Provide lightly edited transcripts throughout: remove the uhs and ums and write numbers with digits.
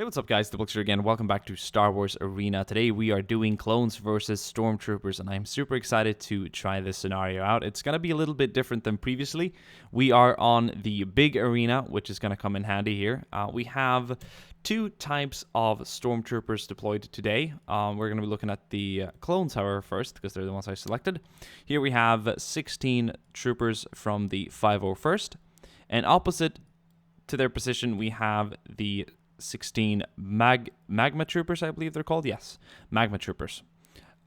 Hey, what's up guys, DiplexHeated again. Welcome back to Star Wars Arena. Today we are doing clones versus stormtroopers, and I'm super excited to try this scenario out. It's going to be a little bit different than previously. We are on the big arena, which is going to come in handy here. We have two types of stormtroopers deployed today. We're going to be looking at the clones, however, first, because they're the ones I selected. Here we have 16 troopers from the 501st, and opposite to their position we have the 16 magma troopers, I believe they're called. Yes, magma troopers.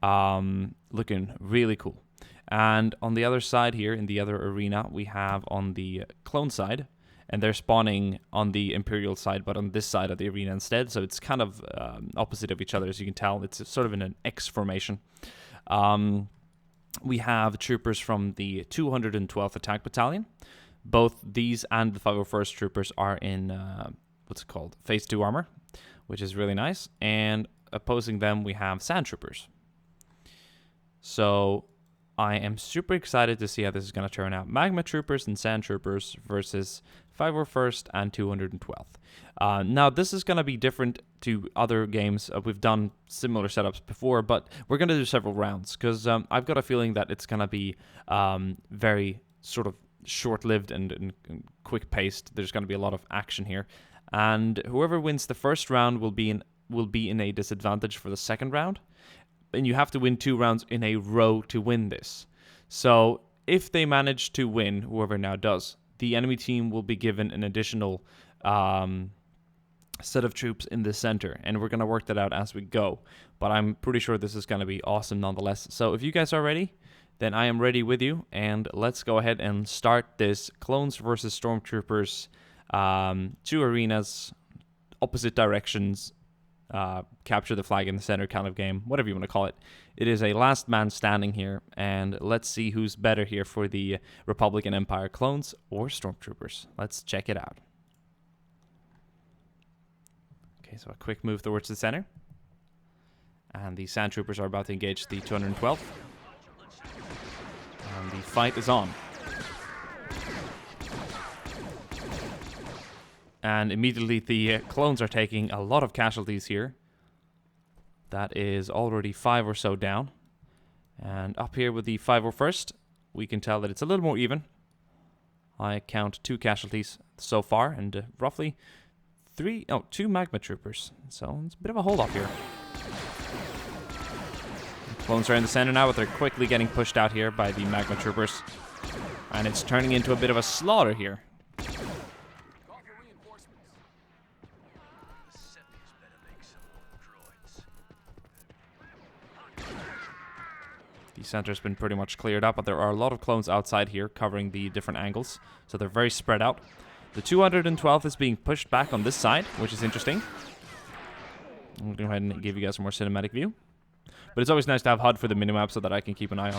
Looking really cool. And on the other side here, in the other arena, we have on the clone side, and they're spawning on the Imperial side, but on this side of the arena instead. So it's kind of opposite of each other, as you can tell. It's sort of in an X formation. We have troopers from the 212th Attack Battalion. Both these and the 501st troopers are in what's it called? Phase 2 armor, which is really nice. And opposing them, we have sand troopers. So I am super excited to see how this is going to turn out. Magma troopers and sand troopers versus 501st and 212th. Now, this is going to be different to other games. We've done similar setups before, but we're going to do several rounds because I've got a feeling that it's going to be very sort of short-lived and quick-paced. There's going to be a lot of action here. And whoever wins the first round will be in a disadvantage for the second round. And you have to win 2 rounds in a row to win this. So if they manage to win, whoever now does, the enemy team will be given an additional set of troops in the center. And we're going to work that out as we go. But I'm pretty sure this is going to be awesome nonetheless. So if you guys are ready, then I am ready with you. And let's go ahead and start this clones versus stormtroopers 2 arenas, opposite directions, capture the flag in the center kind of game, whatever you want to call it. It is a last man standing here, and let's see who's better here for the Republic and Empire clones or stormtroopers. Let's check it out. Okay, so a quick move towards the center. And the sand troopers are about to engage the 212th. And the fight is on. And immediately the clones are taking a lot of casualties here. That is already 5 or so down. And up here with the 501st, we can tell that it's a little more even. I count 2 casualties so far, and roughly 2 magma troopers. So it's a bit of a hold-off here. The clones are in the center now, but they're quickly getting pushed out here by the magma troopers. And it's turning into a bit of a slaughter here. The center's been pretty much cleared up, but there are a lot of clones outside here covering the different angles, so they're very spread out. The 212th is being pushed back on this side, which is interesting. I'm going to go ahead and give you guys a more cinematic view. But it's always nice to have HUD for the minimap so that I can keep an eye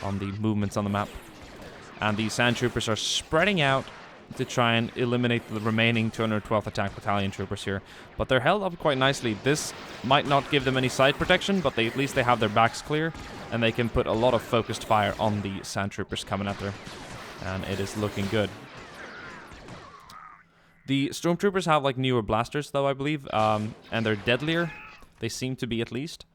on the movements on the map. And the sand troopers are spreading out to try and eliminate the remaining 212th Attack Battalion troopers here. But they're held up quite nicely. This might not give them any side protection, but at least they have their backs clear, and they can put a lot of focused fire on the sand troopers coming at them. And it is looking good. The stormtroopers have like newer blasters though, I believe, and they're deadlier. They seem to be, at least.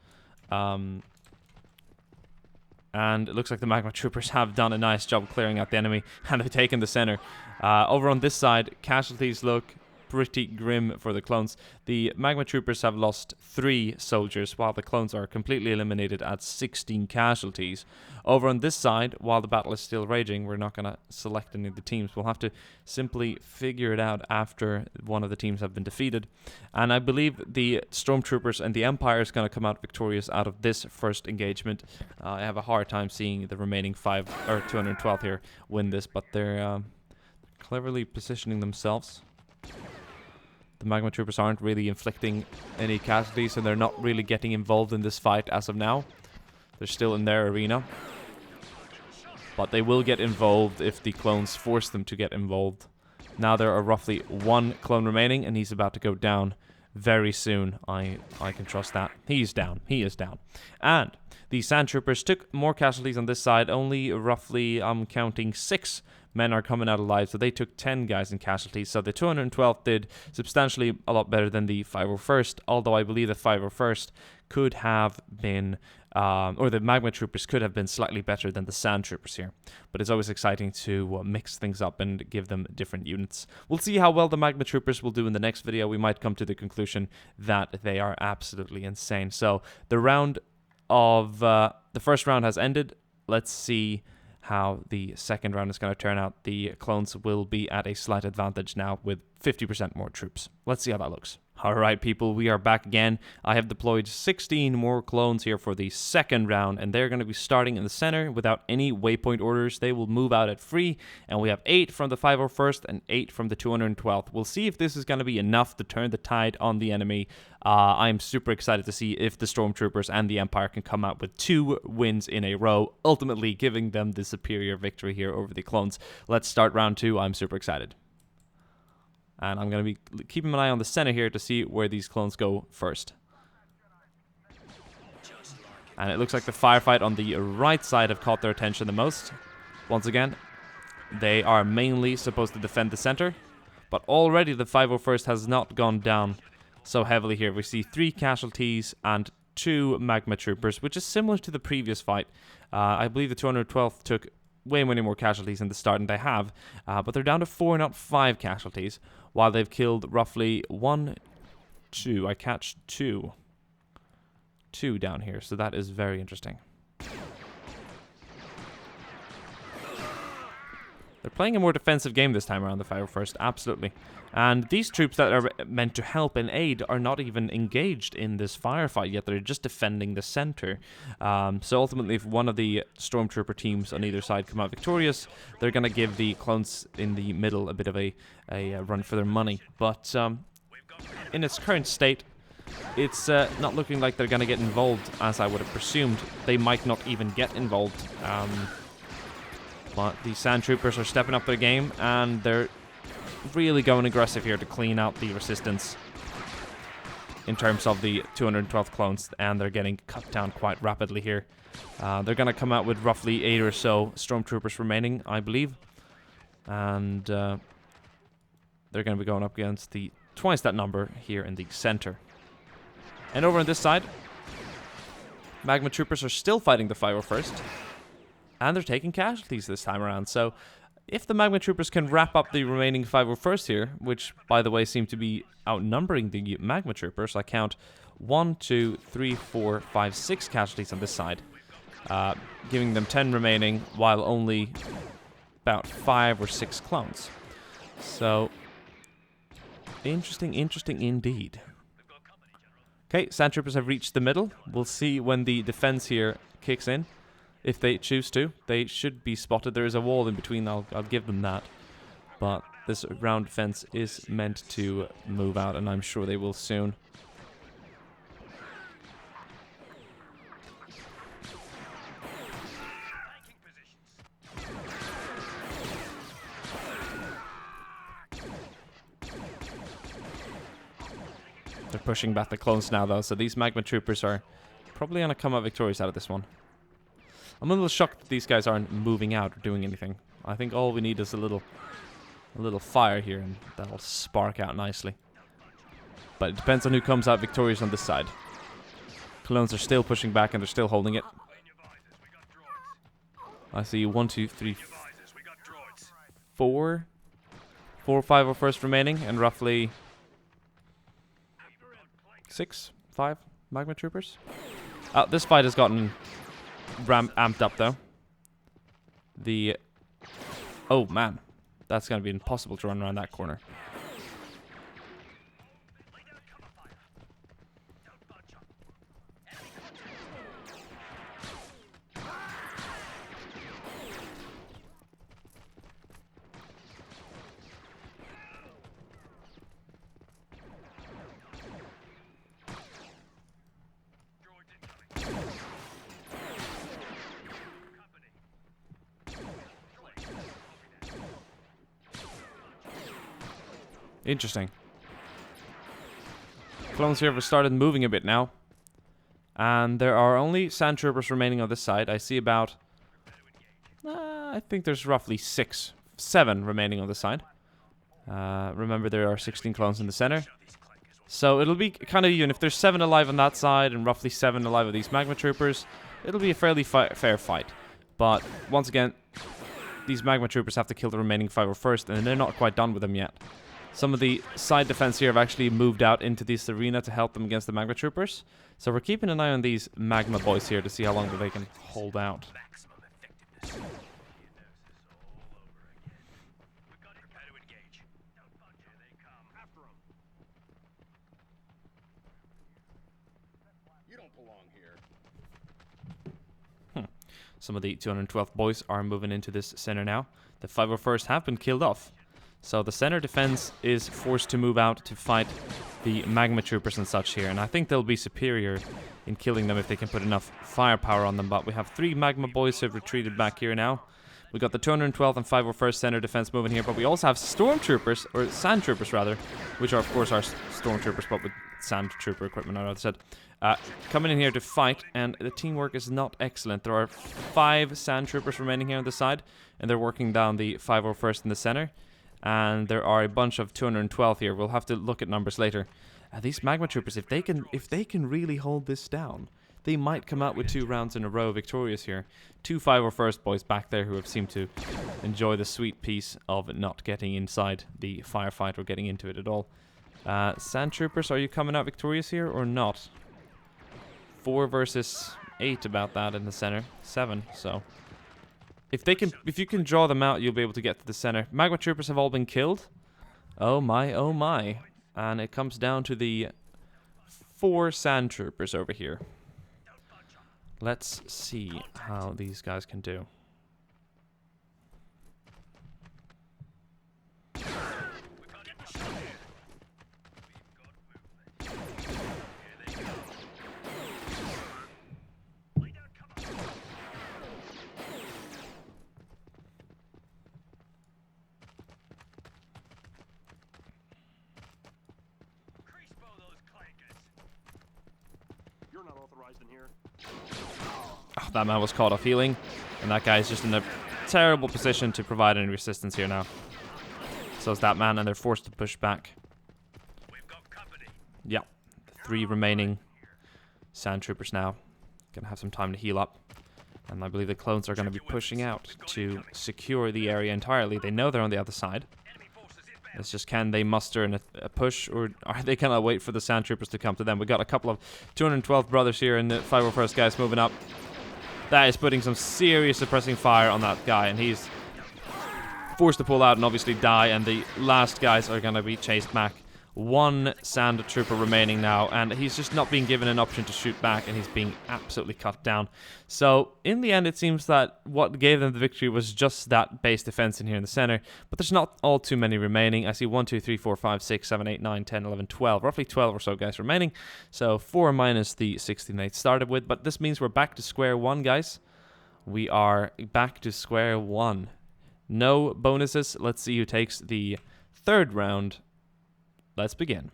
And it looks like the magma troopers have done a nice job clearing out the enemy, and they've taken the center. Over on this side, casualties look pretty grim for the clones. The magma troopers have lost 3 soldiers, while the clones are completely eliminated at 16 casualties. Over on this side, while the battle is still raging, we're not going to select any of the teams. We'll have to simply figure it out after one of the teams have been defeated. And I believe the stormtroopers and the Empire is going to come out victorious out of this first engagement. I have a hard time seeing the remaining 212 here win this, but they're cleverly positioning themselves. The magma troopers aren't really inflicting any casualties, and they're not really getting involved in this fight as of now. They're still in their arena. But they will get involved if the clones force them to get involved. Now there are roughly 1 clone remaining, and he's about to go down very soon. I can trust that. He's down. He is down. And the sand troopers took more casualties on this side. Only roughly, I'm counting 6 men are coming out alive, so they took 10 guys in casualties. So the 212th did substantially a lot better than the 501st, although I believe the 501st could have been, or the Magma Troopers could have been slightly better than the Sand Troopers here. But it's always exciting to mix things up and give them different units. We'll see how well the Magma Troopers will do in the next video. We might come to the conclusion that they are absolutely insane. So the round of, the first round has ended. Let's see how the second round is going to turn out. The clones will be at a slight advantage now with 50% more troops. Let's see how that looks. Alright people, we are back again. I have deployed 16 more clones here for the second round, and they're going to be starting in the center without any waypoint orders. They will move out at free, and we have 8 from the 501st and 8 from the 212th. We'll see if this is going to be enough to turn the tide on the enemy. I'm super excited to see if the Stormtroopers and the Empire can come out with 2 wins in a row, ultimately giving them the superior victory here over the clones. Let's start round 2. I'm super excited. And I'm going to be keeping an eye on the center here to see where these clones go first. And it looks like the firefight on the right side have caught their attention the most. Once again, they are mainly supposed to defend the center. But already the 501st has not gone down so heavily here. We see 3 casualties and 2 Magma Troopers, which is similar to the previous fight. I believe the 212th took way many more casualties in the start, and they have. But they're down to 4, not 5 casualties, while they've killed roughly 1, 2. I catch 2 down here, so that is very interesting. They're playing a more defensive game this time around, the 501st, absolutely. And these troops that are meant to help and aid are not even engaged in this firefight yet. They're just defending the center. So ultimately, if one of the Stormtrooper teams on either side come out victorious, they're going to give the clones in the middle a bit of a run for their money. But in its current state, it's not looking like they're going to get involved, as I would have presumed. They might not even get involved. But the Sand Troopers are stepping up their game, and they're really going aggressive here to clean out the resistance in terms of the 212th clones, and they're getting cut down quite rapidly here. They're going to come out with roughly 8 or so Stormtroopers remaining, I believe. And they're going to be going up against the twice that number here in the center. And over on this side, Magma Troopers are still fighting the 501st. And they're taking casualties this time around. So if the Magma Troopers can wrap up the remaining 501st here, which, by the way, seem to be outnumbering the Magma Troopers. I count 1, 2, 3, 4, 5, 6 casualties on this side. Giving them 10 remaining, while only about 5 or 6 clones. So, interesting indeed. Okay, Sand Troopers have reached the middle. We'll see when the defense here kicks in. If they choose to, they should be spotted. There is a wall in between, I'll give them that. But this round defense is meant to move out, and I'm sure they will soon. They're pushing back the clones now, though, so these Magma Troopers are probably going to come out victorious out of this one. I'm a little shocked that these guys aren't moving out or doing anything. I think all we need is a little fire here, and that'll spark out nicely. But it depends on who comes out victorious on this side. Clones are still pushing back, and they're still holding it. I see 1, 2, 3, 4 or 5 are first remaining, and roughly 6, 5 Magma Troopers. This fight has gotten amped up, though. Oh man, that's gonna be impossible to run around that corner. Interesting. Clones here have started moving a bit now. And there are only Sand Troopers remaining on this side. I see about... I think there's roughly 6 7 remaining on the side. Remember, there are 16 clones in the center. So it'll be kind of even. If there's 7 alive on that side and roughly 7 alive of these magma troopers, it'll be a fairly fair fight. But once again, these magma troopers have to kill the remaining 5 first, and they're not quite done with them yet. Some of the side defense here have actually moved out into this arena to help them against the magma troopers. So we're keeping an eye on these magma boys here to see how long they can hold out. Some of the 212th boys are moving into this center now. The 501st have been killed off. So the center defense is forced to move out to fight the magma troopers and such here. And I think they'll be superior in killing them if they can put enough firepower on them. But we have 3 magma boys who have retreated back here now. We got the 212th and 501st center defense moving here. But we also have stormtroopers, or sand troopers rather, which are of course our stormtroopers, but with sand trooper equipment, I rather said. Coming in here to fight, and the teamwork is not excellent. There are 5 sand troopers remaining here on the side, and they're working down the 501st in the center. And there are a bunch of 212 here. We'll have to look at numbers later. These magma troopers, if they can really hold this down, they might come out with 2 rounds in a row victorious here. 2 501st boys back there who have seemed to enjoy the sweet piece of not getting inside the firefight or getting into it at all. Sand troopers, are you coming out victorious here or not? 4 versus 8 about that in the center. 7, so if you can draw them out, you'll be able to get to the center. Magma troopers have all been killed. Oh my, oh my. And it comes down to the 4 sand troopers over here. Let's see how these guys can do. Oh, that man was caught off healing, and that guy is just in a terrible position to provide any resistance here now. So is that man, and they're forced to push back. Yeah, the 3 remaining sand troopers now gonna have some time to heal up, and I believe the clones are gonna be pushing out to secure the area entirely. They know they're on the other side. It's just, can they muster in a push, or are they gonna wait for the sand troopers to come to them? We got a couple of 212 brothers here, and the 501st guys moving up. That is putting some serious suppressing fire on that guy, and he's forced to pull out and obviously die, and the last guys are gonna be chased back. 1 sand trooper remaining now, and he's just not being given an option to shoot back, and he's being absolutely cut down. So in the end, it seems that what gave them the victory was just that base defense in here in the center, but there's not all too many remaining. I see 1, 2, 3, 4, 5, 6, 7, 8, 9, 10, 11, 12, roughly 12 or so guys remaining. So 4 minus the 16 they started with, but this means we're back to square one, guys. We are back to square one. No bonuses. Let's see who takes the 3rd round. Let's begin.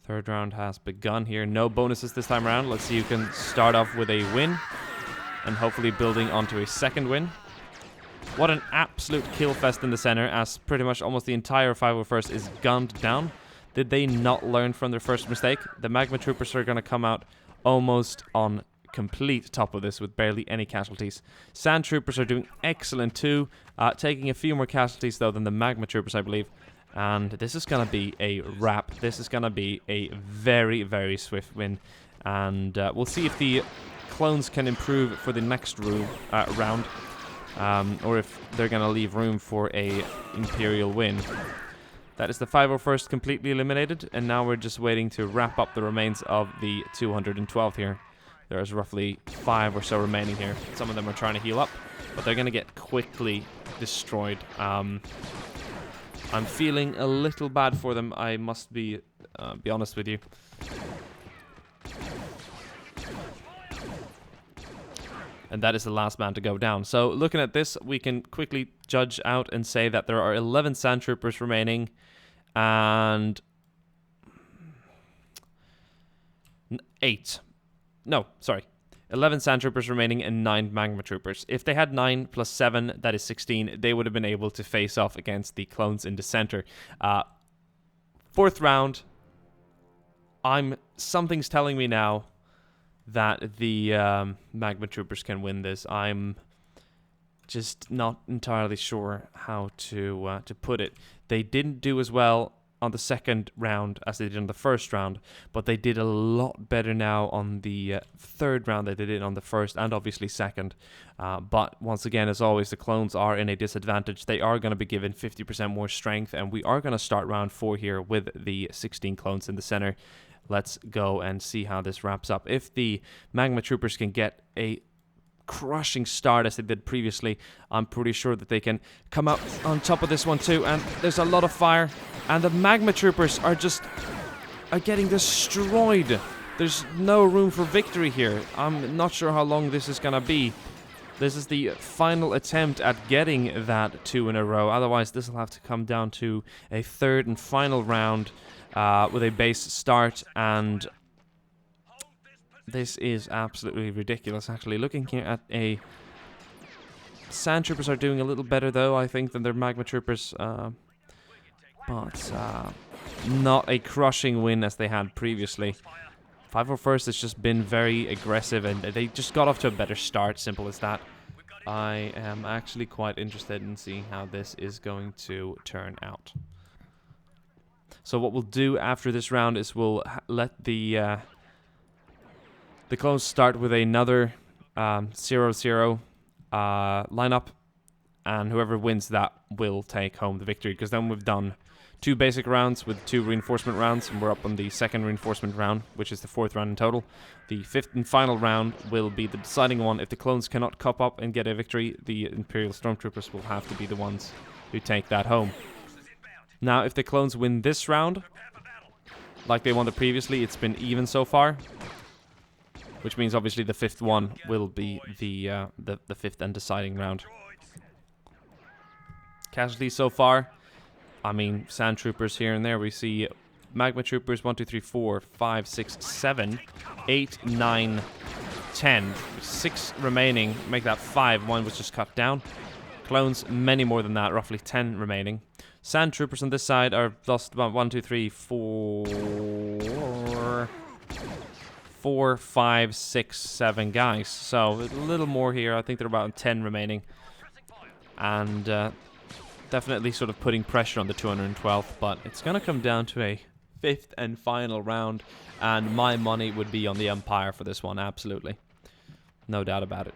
Third round has begun here. No bonuses this time around. Let's see who can start off with a win and hopefully building onto a 2nd win. What an absolute kill fest in the center, as pretty much almost the entire 501st is gunned down. Did they not learn from their first mistake? The magma troopers are going to come out almost on complete top of this with barely any casualties. Sand troopers are doing excellent too, taking a few more casualties though than the magma troopers, I believe. And this is going to be a wrap. This is going to be a very, very swift win. And we'll see if the clones can improve for the next round, or if they're going to leave room for a Imperial win. That is the 501st completely eliminated, and now we're just waiting to wrap up the remains of the 212th here. There's roughly 5 or so remaining here. Some of them are trying to heal up, but they're going to get quickly destroyed. I'm feeling a little bad for them, I must be honest with you. And that is the last man to go down. So looking at this, we can quickly judge out and say that there are 11 sand troopers remaining, and 8 No, sorry. 11 Sand Troopers remaining and 9 Magma Troopers. If they had 9 plus 7, that is 16, they would have been able to face off against the clones in the center. Fourth round, something's telling me now that the Magma Troopers can win this. I'm just not entirely sure how to put it. They didn't do as well on the second round as they did on the first round, but they did a lot better now on the third round than they did on the first and obviously second. But once again, as always, the clones are in a disadvantage. They are going to be given 50% more strength, and we are going to start round 4 here with the 16 clones in the center. Let's go and see how this wraps up. If the Magma Troopers can get a crushing start as they did previously, I'm pretty sure that they can come out on top of this one too. And there's a lot of fire, and the Magma Troopers are getting destroyed. There's no room for victory here. I'm not sure how long this is gonna be. This is the final attempt at getting that 2 in a row. Otherwise, this will have to come down to a third and final round with a base start, and this is absolutely ridiculous, actually. Looking here at a... Sand Troopers are doing a little better, though, I think, than their Magma Troopers. But not a crushing win as they had previously. 501st has just been very aggressive, and they just got off to a better start, simple as that. I am actually quite interested in seeing how this is going to turn out. So what we'll do after this round is we'll let the clones start with another 0-0 lineup, and whoever wins that will take home the victory, because then we've done 2 basic rounds with 2 reinforcement rounds, and we're up on the 2nd reinforcement round, which is the 4th round in total. The 5th and final round will be the deciding one. If the clones cannot cop up and get a victory, the Imperial Stormtroopers will have to be the ones who take that home. Now, if the clones win this round, like they won it previously, it's been even so far, which means obviously the 5th one will be the 5th and deciding round. Casualties so far, I mean, Sand Troopers here and there. We see Magma Troopers 1, 2, 3, 4, 5, 6, 7, 8, 9, 10. 6 remaining, make that 5. 1 was just cut down. Clones, many more than that, roughly 10 remaining. Sand Troopers on this side are lost about 1, 2, 3, 4, 5, 6, 7 guys. So a little more here. I think there are about 10 remaining. And definitely sort of putting pressure on the 212th, but it's going to come down to a 5th and final round, and my money would be on the Empire for this one, absolutely. No doubt about it.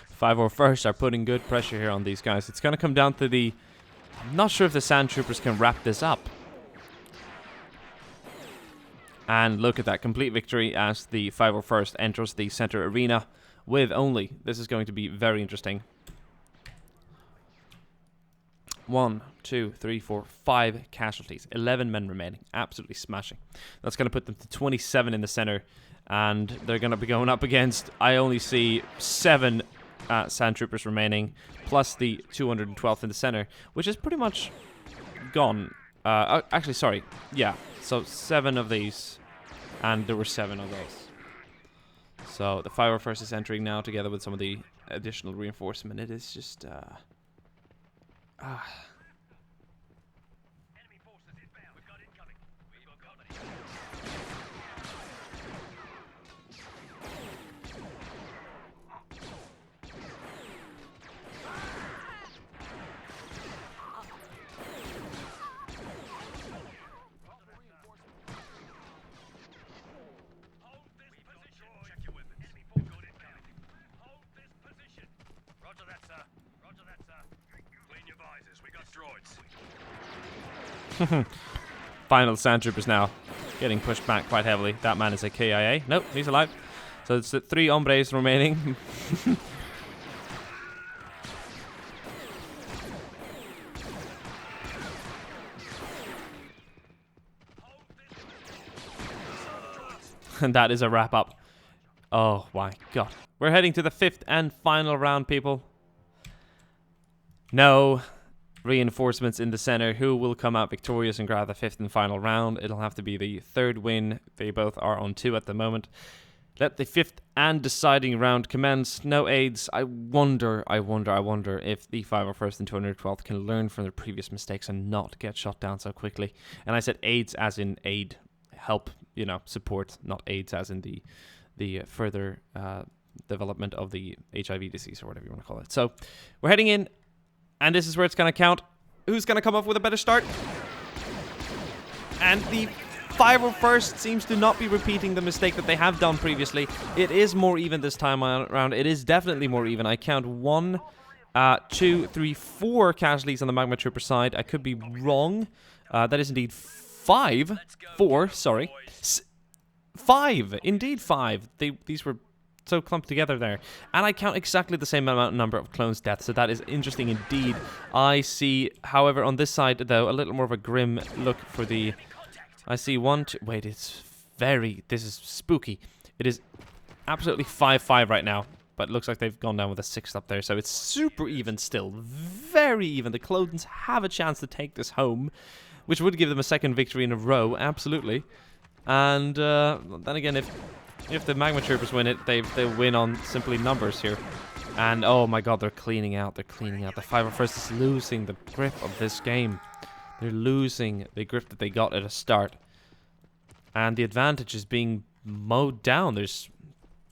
Five or first are putting good pressure here on these guys. It's going to come down to the... I'm not sure if the Sand Troopers can wrap this up. And look at that, complete victory as the 501st enters the center arena with only... This is going to be very interesting. 1, 2, 3, 4, 5 casualties. 11 men remaining. Absolutely smashing. That's going to put them to 27 in the center. And they're going to be going up against... I only see 7 Sand Troopers remaining, plus the 212th in the center, which is pretty much gone. Actually, sorry. Yeah, so 7 of these, and there were 7 of those. So the 501st is entering now together with some of the additional reinforcement. It is just... Final Sandtroopers now getting pushed back quite heavily. That man is a KIA. Nope, he's alive. So it's 3 hombres remaining. And that is a wrap up. Oh my god. We're heading to the 5th and final round, people. No reinforcements in the center. Who will come out victorious and grab the 5th and final round? It'll have to be the 3rd win. They both are on 2 at the moment. Let the 5th and deciding round commence. No aids. I wonder if the 501st and 212th can learn from their previous mistakes and not get shot down so quickly. And I said aids as in aid, help, you know, support, not aids as in the further development of the HIV disease or whatever you want to call it. So we're heading in, and this is where it's going to count. Who's going to come up with a better start? And the 501st seems to not be repeating the mistake that they have done previously. It is more even this time around. It is definitely more even. I count 1, 2, 3, 4 casualties on the Magma Trooper side. I could be wrong. That is indeed 5. 4, sorry. 5. Indeed 5. These were so clumped together there. And I count exactly the same number of clones' deaths, so that is interesting indeed. I see, however, on this side, though, a little more of a grim look for the... I see 1, 2... Wait, it's very... This is spooky. It is absolutely 5-5 right now, but it looks like they've gone down with a 6th up there, so it's super even still. Very even. The clones have a chance to take this home, which would give them a 2nd victory in a row, absolutely. And then again, if the Magma Troopers win it, they win on simply numbers here. And oh my god, they're cleaning out. They're cleaning out. The 501st is losing the grip of this game. They're losing the grip that they got at the start. And the advantage is being mowed down. There's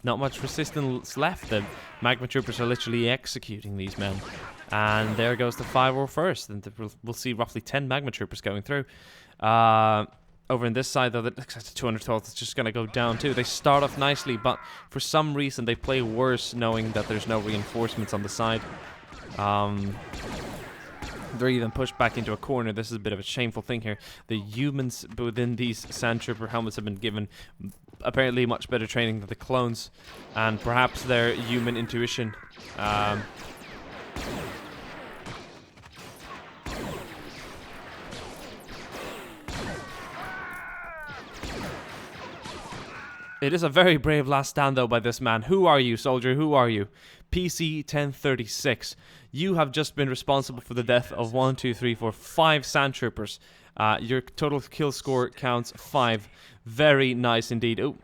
not much resistance left. The Magma Troopers are literally executing these men. And there goes the 501st. And we'll see roughly 10 Magma Troopers going through. Over in this side, though, the 212th is just going to go down too. They start off nicely, but for some reason they play worse knowing that there's no reinforcements on the side. They're even pushed back into a corner. This is a bit of a shameful thing here. The humans within these Sandtrooper helmets have been given apparently much better training than the clones, and perhaps their human intuition. It is a very brave last stand, though, by this man. Who are you, soldier? Who are you? PC-1036. You have just been responsible for the death of 1, 2, 3, 4, 5 Sandtroopers. Your total kill score counts 5. Very nice indeed. Oh,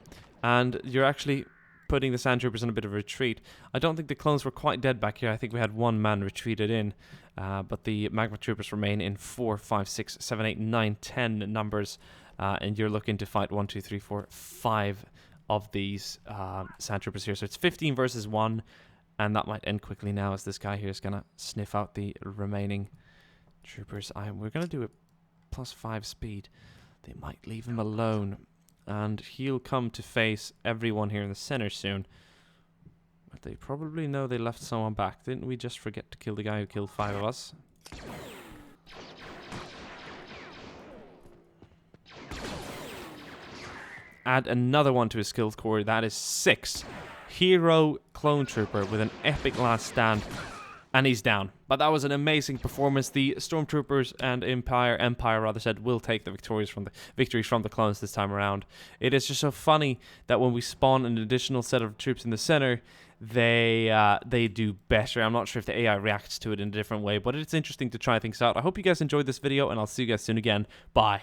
and you're actually putting the Sandtroopers in a bit of a retreat. I don't think the clones were quite dead back here. I think we had 1 man retreated in. But the Magma Troopers remain in 4, 5, 6, 7, 8, 9, 10 numbers. And you're looking to fight 1, 2, 3, 4, 5 of these Sandtroopers here. So it's 15 versus 1, and that might end quickly now as this guy here is going to sniff out the remaining troopers. We're going to do a +5 speed. They might leave him alone, and he'll come to face everyone here in the center soon. But they probably know they left someone back. Didn't we just forget to kill the guy who killed 5 of us? Add another one to his skill core. That is 6. Hero Clone Trooper with an epic last stand. And he's down. But that was an amazing performance. The Stormtroopers and Empire rather said, will take the victories from the clones this time around. It is just so funny that when we spawn an additional set of troops in the center, they do better. I'm not sure if the AI reacts to it in a different way, but it's interesting to try things out. I hope you guys enjoyed this video, and I'll see you guys soon again. Bye.